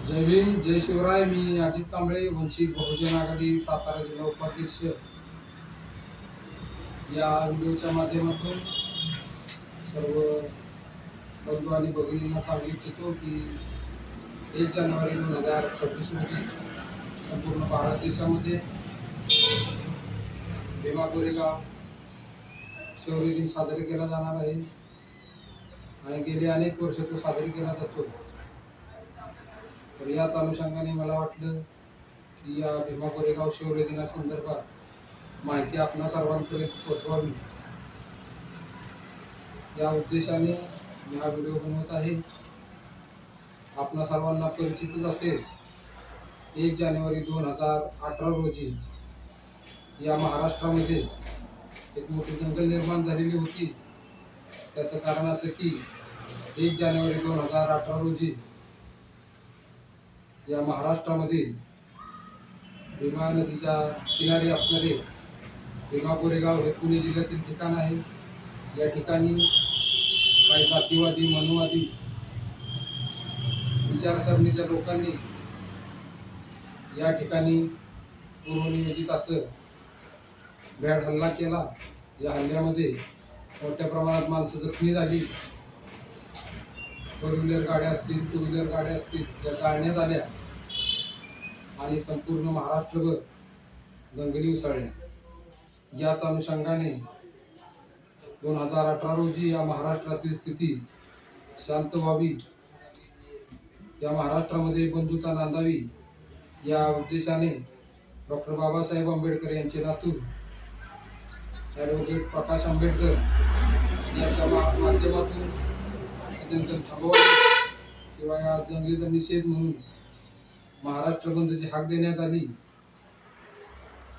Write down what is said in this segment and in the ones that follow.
जय भीम जय शिवराय। मी अजित कांबळे, वंचित बहुजन आघाडी सातारा जिल्हा उपाध्यक्ष या व्हिडिओच्या माध्यमातून सर्व बंधू आणि भगिनींना सांगू इच्छितो की 1 जानेवारी 2026 रोजी संपूर्ण भारत देशामध्ये भीमा कोरेगाव शौर्य दिन साजरे केला जाणार आहे आणि गेले अनेक वर्ष तो साजरे केला जातो। तर याच अनुषंगाने मला वाटलं की या भीमा कोरेगाव शौर्य दिनासंदर्भात माहिती आपणा सर्वांपर्यंत पोहोचवावी, या उद्देशाने मी हा व्हिडिओ बनवत आहे। आपणा सर्वांना परिचितच असेल, 1 जानेवारी 2018 रोजी या महाराष्ट्रामध्ये एक मोठी दंगल निर्माण झालेली होती। त्याचं कारण असं की 1 जानेवारी 2018 रोजी या महाराष्ट्रामध्ये भीमा नदीच्या किनारी असणारे भीमा कोरेगाव हे पुणे जिल्ह्यातील ठिकाण आहे। या ठिकाणी काही जातीवादी मनुवादी विचारसरणीच्या लोकांनी या ठिकाणी पूर्वनियोजित असं भ्याड हल्ला केला। या हल्ल्यामध्ये मोठ्या प्रमाणात माणसं जखमी झाली। 4 व्हीलर गाड्या असतील, 2 व्हीलर गाड्या असतील, त्या जाळण्यात आल्या आणि संपूर्ण महाराष्ट्रभर दंगली उसळल्या। याच अनुषंगाने 2018 रोजी या महाराष्ट्रातील स्थिती शांत व्हावी, या महाराष्ट्रामध्ये बंधुता नांदावी, या उद्देशाने डॉक्टर बाबासाहेब आंबेडकर यांचे नातू ॲडव्होकेट प्रकाश आंबेडकर याच्या माध्यमातून दंगल थांबवावी किंवा या दंगलीचा निषेध म्हणून महाराष्ट्र बंदची हाक देण्यात आली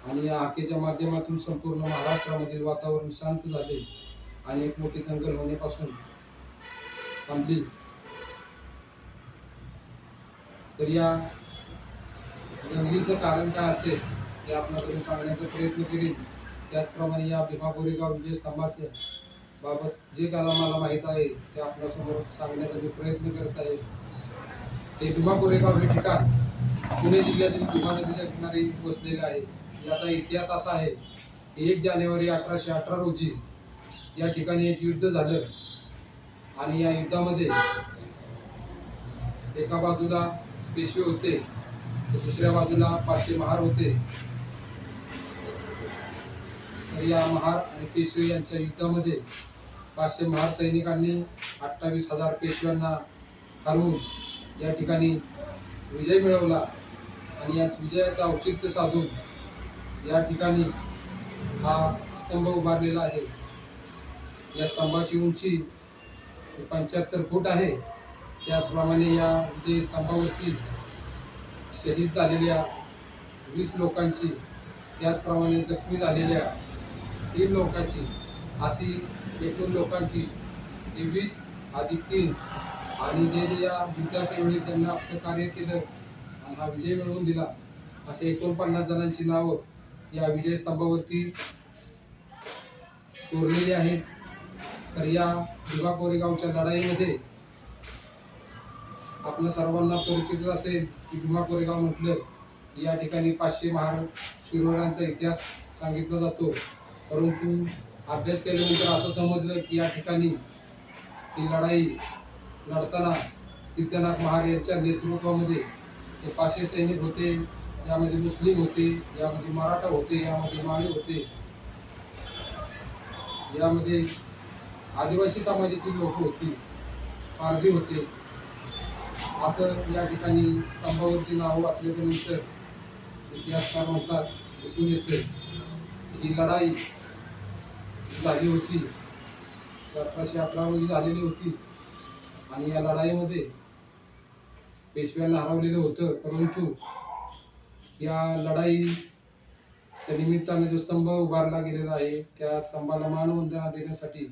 आणि या हाकेच्या माध्यमातून संपूर्ण महाराष्ट्रामधील वातावरण शांत झाले आणि एक मोठी दंगल होण्यापासून थांबली। तर या दंगलीचं कारण काय असेल ते आपल्याकडे सांगण्याचा प्रयत्न करेन। त्याचप्रमाणे या भीमा कोरेगाव विजय स्तंभाच्या बाबत जे काही मला माहीत आहे ते आपल्यासमोर सांगण्याचा मी प्रयत्न करत आहे। ते भीमा कोरेगाव हे ठिकाण पुणे जिल्ह्यातील भीमा नदीच्या किनारी वसलेले आहे। याचा इतिहास असा आहे की 1 जानेवारी 1818 रोजी या ठिकाणी एक युद्ध झालं आणि या युद्धामध्ये एका बाजूला पेशवे होते, दुसऱ्या बाजूला 500 महार होते। तर या महार आणि पेशवे यांच्या युद्धामध्ये 500 महार सैनिकांनी 28,000 पेशव्यांना हरवून या ठिकाणी विजय मिळवला आणि याच विजयाचं औचित्य साधून या ठिकाणी हा स्तंभ उभारलेला आहे। या स्तंभाची उंची 75 फूट आहे। त्याचप्रमाणे या विजय स्तंभावरती शहीद झालेल्या 20 लोकांची, त्याचप्रमाणे जखमी झालेल्या 3 लोकांची, अशी एकूण लोकांची 20 अधिक 3 आणि जे या युद्धाच्या वेळी त्यांना आपलं कार्य केलं आणि हा विजय मिळवून दिला असे 49 जणांची नावं या विजय स्तंभावरती कोरलेली आहेत। तर या भीमा कोरेगावच्या लढाईमध्ये आपल्या सर्वांना परिचित असेल की भीमा कोरेगाव म्हटलं की या ठिकाणी 500 महार शूरवीरांचा इतिहास सांगितला जातो। परंतु अभ्यास केल्यानंतर असं समजलं की या ठिकाणी ही लढाई लढताना सिद्धनाथ महार यांच्या नेतृत्वामध्ये ते 500 सैनिक होते। यामध्ये मुस्लिम होते, यामध्ये मराठा होते, यामध्ये माळी होते, यामध्ये आदिवासी समाजाची लोक होती, पारधी होते। असं या ठिकाणी स्तंभावरची नावं वाचल्याच्या नंतर इतिहासकार म्हणतात, दिसून येते ही लढाई झाली होती 1818 रोजी झालेली होती आणि या लढाईमध्ये पेशव्यांना हरवलेलं होतं। परंतु या लढाईच्या निमित्ताने जो स्तंभ उभारला गेलेला आहे त्या स्तंभाला मानवंदना देण्यासाठी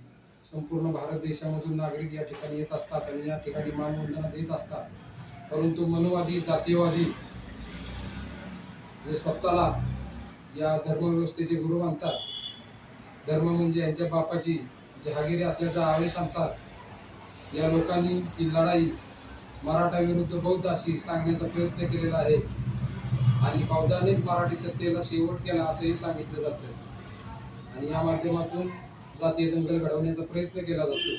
संपूर्ण भारत देशामधून नागरिक या ठिकाणी येत असतात आणि या ठिकाणी मानवंदना देत असतात। परंतु मनुवादी, जातीयवादी जे स्वतःला या धर्मव्यवस्थेचे गुरु मानतात, धर्म म्हणजे यांच्या बापाची जहागिरी असल्याचा आवेश आणतात, या लोकांनी ही लढाई मराठा विरुद्ध बौद्ध अशी सांगण्याचा प्रयत्न केलेला आहे आणि बौद्धानेच मराठी सत्तेला शेवट केला असंही सांगितलं जातं आणि या माध्यमातून जातीय दंगल घडवण्याचा प्रयत्न केला जातो.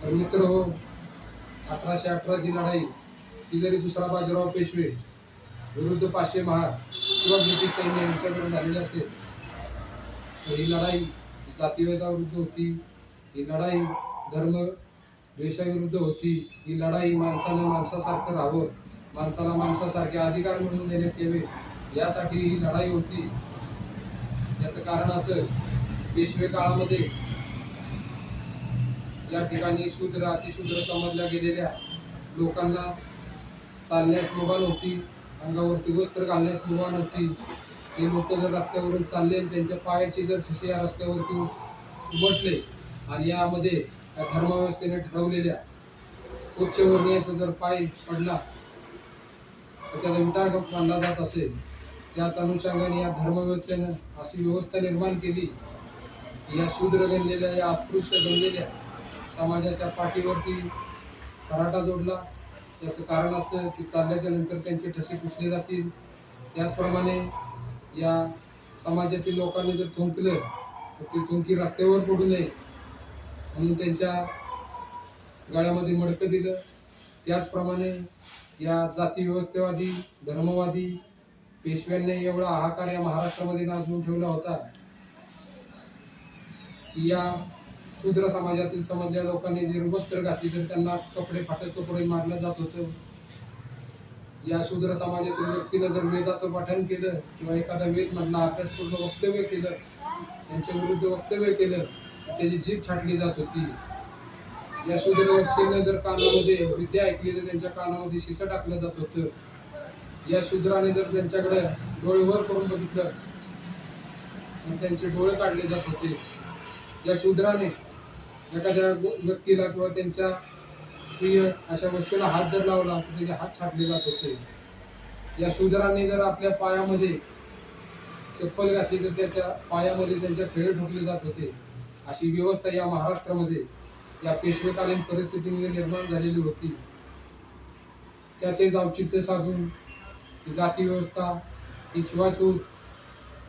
तर मित्र हो, 1818ची लढाई ही जरी दुसरा बाजीराव पेशवे विरुद्ध 500 महार किंवा ब्रिटिश सैन्य यांच्याकडून झालेली असेल तर ही लढाई जातीयवादाविरुद्ध होती, ही लढाई धर्म द्वेषाविरुद्ध होती, ही लढाई माणसानं माणसासारखं राहावं, माणसाला माणसासारखे अधिकार मिळवून देण्यात यावे यासाठी ही लढाई होती. याचं कारण असं, पेशवे काळामध्ये ज्या ठिकाणी शूद्र अतिशूद्र समजल्या गेलेल्या लोकांना चालण्यास मुभा नव्हती, अंगावरती वस्त्र घालण्यास मुभा नव्हती, ते लोक जर रस्त्यावरून चालले त्यांच्या पायाचे जर ठसे या रस्त्यावरती उमटले आणि यामध्ये धर्मव्यवस्थेने ठरवलेल्या उच्चवर्णीयाचा जर पाय पडला तर त्याला विटाळ मानला जात असेल, त्याच अनुषंगाने या धर्मव्यवस्थेनं अशी व्यवस्था निर्माण केली की या शूद्र गणलेल्या, या अस्पृश्य गणलेल्या समाजाच्या पाठीवरती खराटा जोडला. त्याचं कारण असं की चालल्याच्या नंतर त्यांचे ठसे पुसले जातील. त्याचप्रमाणे या समाजातील लोकांनी जर थुंकलं तर ती थुंकी रस्त्यावर पडू नये म्हणून त्यांच्या गळ्यामध्ये मडकं दिलं. त्याचप्रमाणे या जाती व्यवस्थेवादी धर्मवादी पेशव्यांनी एवढा हाहाकार या महाराष्ट्रामध्ये नाचवून ठेवला होता की या शूद्र समाजातील समजल्या लोकांनी जर वस्त्र घातली तर त्यांना कपडे फाटक कपडे मारलं जात होतं. या शूद्र समाजातील व्यक्तीनं जर वेदाचं पठण केलं किंवा एखादा वेद मधला अभ्यासपूर्ण वक्तव्य केलं, त्यांच्या विरुद्ध वक्तव्य केलं तर त्याची जीभ छाटली जात होती. या शूद्र व्यक्तीनं जर कानामध्ये विद्या ऐकली तर त्यांच्या कानामध्ये शिसं टाकलं जात होतं. या शूद्राने जर त्यांच्याकडे डोळे वर करून बघितलं तर त्यांचे डोळे काढले जात होते. या शूद्राने एखाद्या व्यक्तीला किंवा त्यांच्या प्रिय अशा वस्तूला हात जर लावला तर त्याचे हात छाटले जात होते. या शूद्राने जर आपल्या पायामध्ये चप्पल घातली तर त्याच्या पायामध्ये त्यांच्या खिळे ठोकले जात होते. अशी व्यवस्था या महाराष्ट्रामध्ये या पेशवेकालीन परिस्थितीमध्ये निर्माण झालेली होती. त्याचे औचित्य साधून ही जाती व्यवस्था, ही छुवाछूत,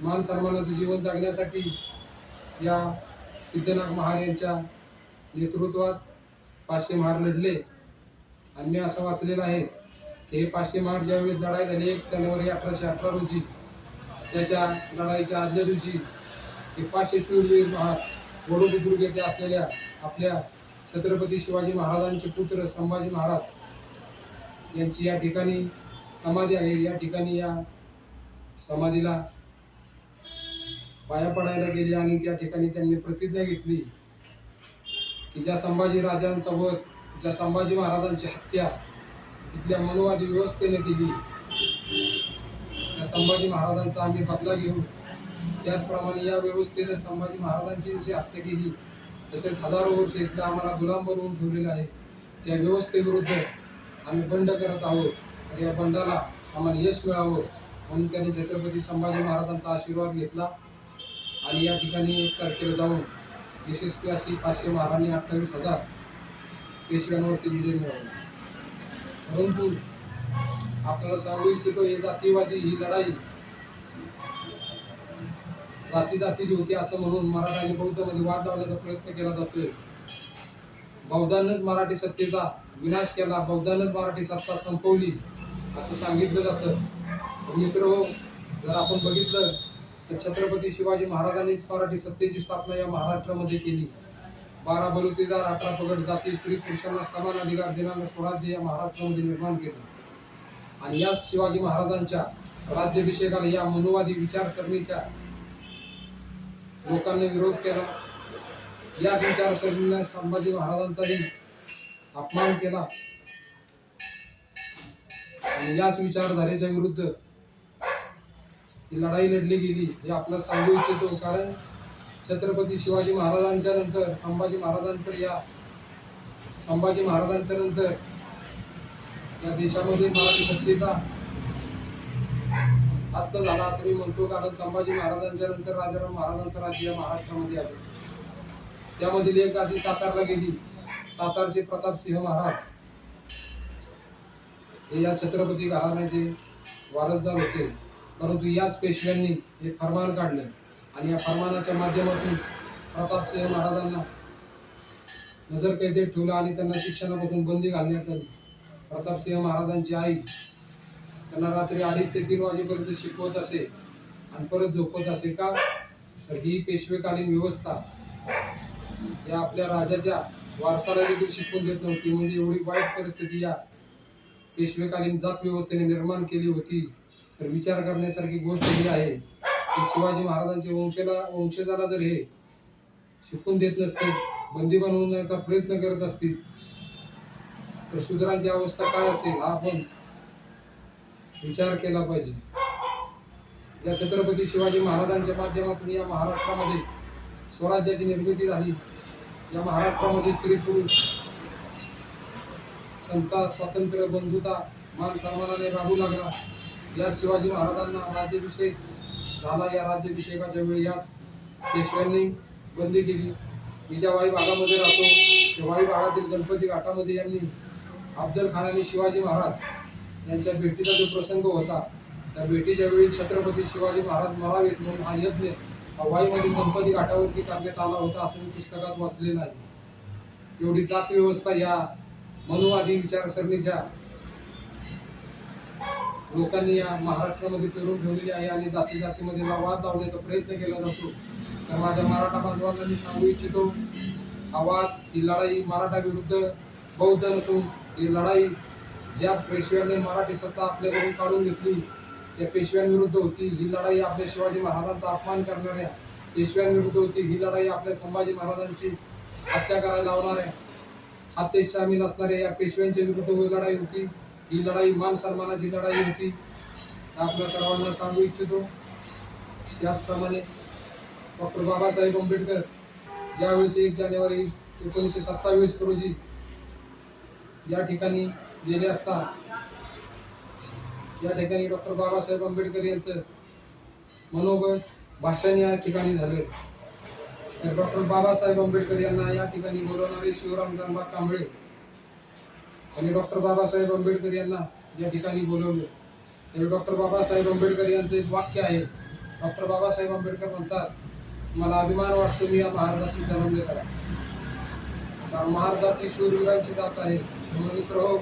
मान सन्मानाचं जीवन जगण्यासाठी या सिद्धनाथ महार यांच्या नेतृत्वात 500 महार लढले. आणि मी असं वाचलेलं आहे की हे 500 महार ज्यावेळेस लढाई झाली 1 जानेवारी 1818 रोजी, त्याच्या लढाईच्या आदल्या दिवशी हे 500 शूरवीर महार वडोदुर्ग येथे असलेल्या आपल्या छत्रपती शिवाजी महाराजांचे पुत्र संभाजी महाराज यांची या ठिकाणी समाधी आहे. या ठिकाणी या समाधीला पाया पडायला गेले आणि त्या ठिकाणी त्यांनी प्रतिज्ञा घेतली की ज्या संभाजी राजांचा वध, ज्या संभाजी महाराजांची हत्या तिथल्या मनुवादी व्यवस्थेने केली, त्या संभाजी महाराजांचा आम्ही बदला घेऊ. त्याचप्रमाणे या व्यवस्थेने संभाजी महाराजांची जशी हत्या केली तसेच हजारो वर्ष इथलं आम्हाला गुलाम बनवून ठेवलेलं आहे, त्या व्यवस्थेविरुद्ध आम्ही बंड करत आहोत. तर या बंडाला आम्हाला यश मिळावं म्हणून त्यांनी छत्रपती संभाजी महाराजांचा आशीर्वाद घेतला आणि या ठिकाणी 1 तारखेला जाऊन यशस्वी अशी 500 महारांनी 28,000 पेशव्यांवरती विजय मिळवला. परंतु आपल्याला सांगू इच्छितो हे जातीवादी ही लढाई जातीची होती असं म्हणून मराठा आणि बौद्धांमध्ये वाद लावण्याचा प्रयत्न केला जातोय. बौद्धांनीच मराठी सत्तेचा विनाश केला, बौद्धांनीच मराठी सत्ता संपवली असं सांगितलं जातं. मित्र, जर आपण बघितलं तर छत्रपती शिवाजी महाराजांनीच मराठी सत्तेची स्थापना या महाराष्ट्रामध्ये केली. 12 बलुतेदार 18 पगड जाती स्त्री पुरुषांना समान अधिकार देणारं स्वराज्य या महाराष्ट्रामध्ये निर्माण केलं. आणि या शिवाजी महाराजांच्या राज्याभिषेकाला या मनुवादी विचारसरणीच्या लोकांनी विरोध केला. याच विचारसरणीने संभाजी महाराजांचाही अपमान केला आणि याच विचारधारेच्या विरुद्ध ही लढाई लढली गेली हे आपल्याला सांगू इच्छितो. कारण छत्रपती शिवाजी महाराजांच्या नंतर संभाजी महाराजांच्या नंतर या देशामध्ये मराठी सत्तेचा हस्त झाला असं मी म्हणतो. कारण संभाजी महाराजांच्या नंतर राजाराम महाराजांचं राज्य या महाराष्ट्रामध्ये आले. त्यामधील एक गादी सातारला गेली. सातारचे प्रतापसिंह महाराज हे या छत्रपती घराण्याचे वारसदार होते, परंतु याच पेशव्यांनी एक फरमान काढलं आणि या फरमानाच्या माध्यमातून प्रतापसिंह महाराजांना नजरकैदेत ठेवलं आणि त्यांना शिक्षणापासून बंदी घालण्यात आली. प्रतापसिंह महाराजांची आई त्यांना रात्री 2:30 ते 3 वाजेपर्यंत शिकवत असे आणि परत झोपत असे. का तर ही पेशवेकालीन व्यवस्था या आपल्या राजाच्या वारसाला देखील शिकवून देत नव्हती. म्हणजे एवढी वाईट परिस्थिती या पेशवेकालीन जात व्यवस्थेने निर्माण केली होती. तर विचार करण्यासारखी गोष्ट ही आहे की शिवाजी महाराजांच्या वंशजाला जर हे शिकून देत नसते, बंदी बनवण्याचा प्रयत्न करत असतील, तर शूद्रांची अवस्था काय असेल हा आपण विचार केला पाहिजे. या छत्रपती शिवाजी महाराजांच्या माध्यमातून या महाराष्ट्रामध्ये स्वराज्याची निर्मिती झाली. या महाराष्ट्रामध्ये स्त्री पुरुष समता, स्वातंत्र्य, बंधुता, मान सन्मानाने राहू लागला. या शिवाजी महाराजांना राज्याभिषेक झाला. या राज्याभिषेकाच्या वेळी याच पेशव्यांनी बंदी केली. मी ज्या वाई भागामध्ये राहतो त्या वाई भागातील गणपती घाटामध्ये यांनी अफजल खान आणि शिवाजी महाराज यांच्या भेटीचा जो प्रसंग होता, त्या भेटीच्या वेळी छत्रपती शिवाजी महाराज मरावेत म्हणून हा यज्ञ वाईमधील गणपती घाटावरती करण्यात आला होता असं मी पुस्तकात वाचलेलं आहे. एवढी जात व्यवस्था या मनुवादी विचारसरणीच्या लोकांनी या महाराष्ट्रामध्ये पेरून ठेवलेली आहे आणि जाती जातीमध्ये वाद लावण्याचा प्रयत्न केला जातो. तर माझ्या मराठा बांधवांना मी सांगू इच्छितो, हा वाद, ही लढाई मराठा विरुद्ध बौद्ध नसून ही लढाई ज्या पेशव्यांनी मराठी सत्ता आपल्याकडून काढून घेतली त्या पेशव्यांविरुद्ध होती. ही लढाई आपल्या शिवाजी महाराजांचा अपमान करणाऱ्या पेशव्यांविरुद्ध होती. ही लढाई आपल्या संभाजी महाराजांची हत्या करायला लावणाऱ्या हत्येत सामील असणाऱ्या या पेशव्यांच्या विरुद्ध लढाई होती. ही लढाई मान सन्मानाची लढाई होती. आपल्या सर्वांना सांगू इच्छितो. त्याचप्रमाणे डॉक्टर बाबासाहेब आंबेडकर ज्यावेळेस 1 जानेवारी 1927 रोजी या ठिकाणी गेले असता, या ठिकाणी डॉक्टर बाबासाहेब आंबेडकर यांचं मनोगत भाषण या ठिकाणी झालं. तर डॉक्टर बाबासाहेब आंबेडकर यांना या ठिकाणी बोलवणारे शिवराम गणबा कांबळे आणि डॉक्टर बाबासाहेब आंबेडकर यांना या ठिकाणी बोलवले. तर डॉक्टर बाबासाहेब आंबेडकर यांचं एक वाक्य आहे. डॉक्टर बाबासाहेब आंबेडकर म्हणतात, मला अभिमान वाटतो मी या महाराजाची जन्मलेला आहे. कारण महाराजाची शूरवीरांची जात आहे. म्हणून मित्र हो,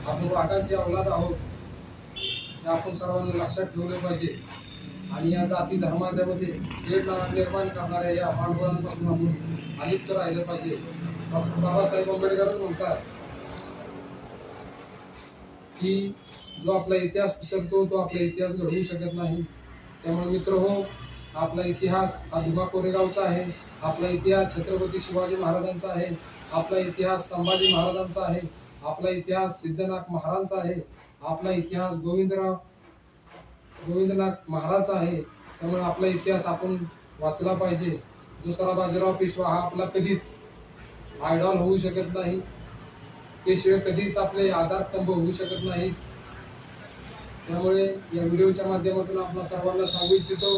आपण वाघांचे अवलाद आहोत हे आपण सर्वांनी लक्षात ठेवले पाहिजे. आणि या जाती धर्मामध्ये तेढ निर्माण करणाऱ्या या भांडवलांपासून आपण अलिप्त राहिलं पाहिजे. डॉक्टर बाबासाहेब आंबेडकरच म्हणतात की जो आपला इतिहास विसरतो तो आपला इतिहास घडवू शकत नाही. त्यामुळे मित्र हो, आपला इतिहास हा भीमा कोरेगावचा आहे. आपला इतिहास छत्रपती शिवाजी महाराजांचा आहे. आपला इतिहास संभाजी महाराजांचा आहे. आपला इतिहास सिद्धनाथ महाराजांचा आहे. आपला इतिहास गोविंदनाथ महाराजचा आहे. त्यामुळे आपला इतिहास आपण वाचला पाहिजे. दुसरा बाजीराव पेशवा हा आपला कधीच आयडॉल होऊ शकत नाही. पेशवे कधीच आपले आधारस्तंभ होऊ शकत नाही. त्यामुळे या व्हिडिओच्या माध्यमातून आपल्या सर्वांना सांगू इच्छितो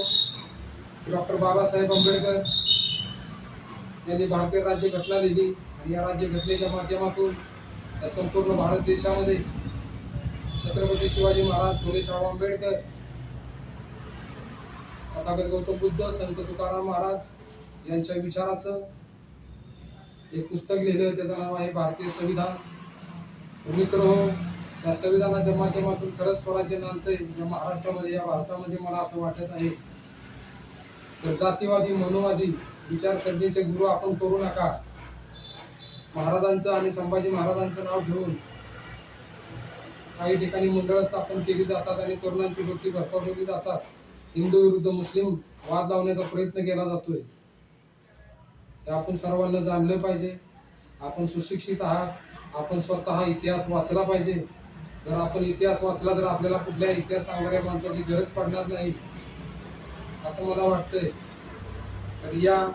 की डॉक्टर बाबासाहेब आंबेडकर यांनी भारतीय राज्यघटना लिहिली आणि या राज्यघटनेच्या माध्यमातून या संपूर्ण भारत देशामध्ये छत्रपती शिवाजी महाराज, फुले शाहू आंबेडकर, तथागत गौतम बुद्ध, संत तुकाराम महाराज यांच्या विचाराचं एक पुस्तक लिहिलं. त्याचं नाव आहे भारतीय संविधान. मित्र हो, या संविधानाच्या माध्यमातून खरंच स्वराज्य नांदतंय या महाराष्ट्रामध्ये, या भारतामध्ये. मला असं वाटत आहे तर जातीवादी मनोवादी विचारसरणीचे गुरु आपण करू नका. महाराजांचं आणि संभाजी महाराजांचं नाव घेऊन काही ठिकाणी मंडळ स्थापन केली जातात आणि तरुणांची डोकी भरपावली जातात. हिंदू विरुद्ध मुस्लिम वाद लावण्याचा प्रयत्न केला जातोय. ते आपण सर्वांना जाणलं पाहिजे. आपण सुशिक्षित आहात. आपण स्वतः इतिहास वाचला पाहिजे. जर आपण इतिहास वाचला तर आपल्याला कुठल्या इतिहास सांगणाऱ्या माणसाची गरज पडणार नाही असं मला वाटतंय. तर या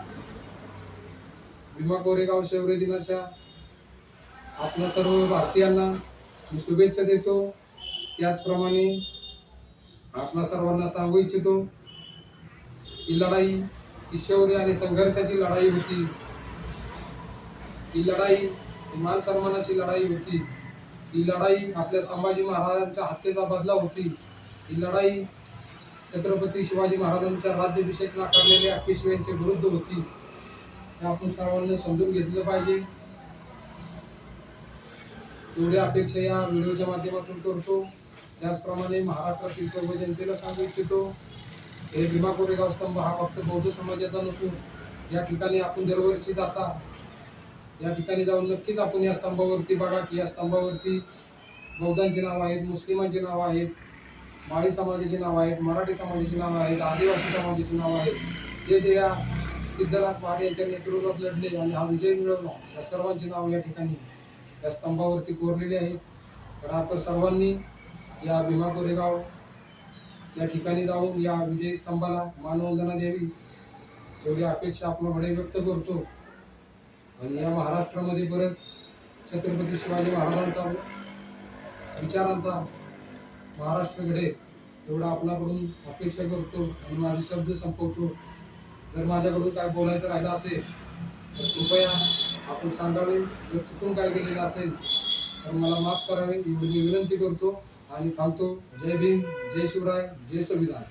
भीमा कोरेगाव शौर्य दिनाच्या आपल्या सर्व भारतीयांना मी शुभेच्छा देतो. त्याचप्रमाणे आपल्या सर्वांना सांगू इच्छितो ही लढाई ही शौर्य आणि संघर्षाची लढाई होती. ही लढाई मान सन्मानाची लढाई होती. ही लढाई आपल्या संभाजी महाराजांच्या हत्येचा बदला होती। ही लढाई छत्रपती शिवाजी महाराजांच्या राज्याभिषेक नाकारलेल्या पेशव्यांच्या विरुद्ध होती। हे आपण सर्वांनी समजून घेतलं पाहिजे। एवढी अपेक्षा या व्हिडिओच्या माध्यमातून करतो। त्याचप्रमाणे महाराष्ट्रातील सर्व जनतेला सांगू इच्छितो, हे भीमा कोरेगाव स्तंभ हा फक्त बौद्ध समाजाचा नसून या ठिकाणी आपण दरवर्षी जाता, या ठिकाणी जाऊन नक्कीच आपण या स्तंभावरती बघा की या स्तंभावरती बौद्धांची नाव आहेत, मुस्लिमांची नाव आहेत, माळी समाजाची नाव आहेत, मराठी समाजाची नाव आहेत, आदिवासी समाजाची नाव आहेत। जे जे या सिद्धनाथ महाराज यांच्या नेतृत्वात लढले आणि हा विजय मिळवला, या सर्वांची नाव या ठिकाणी या स्तंभावरती कोरलेली आहेत। तर आपण सर्वांनी या भीमा कोरेगाव या ठिकाणी जाऊन या विजयी स्तंभाला मानवंदना द्यावी, एवढी अपेक्षा आपल्याकडे व्यक्त करतो। आणि या महाराष्ट्रामध्ये परत छत्रपती शिवाजी महाराजांचा विचारांचा महाराष्ट्र घडेल एवढं आपल्याकडून अपेक्षा करतो आणि माझे शब्द संपवतो। जर माझ्याकडून काय बोलायचं राहिलं असेल तर कृपया आपण सांगावे, जर चुकून काय केलेलं असेल तर मला माफ करावे एवढी मी विनंती करतो आणि थांबतो। जय भीम, जय शिवराय, जय संविधान।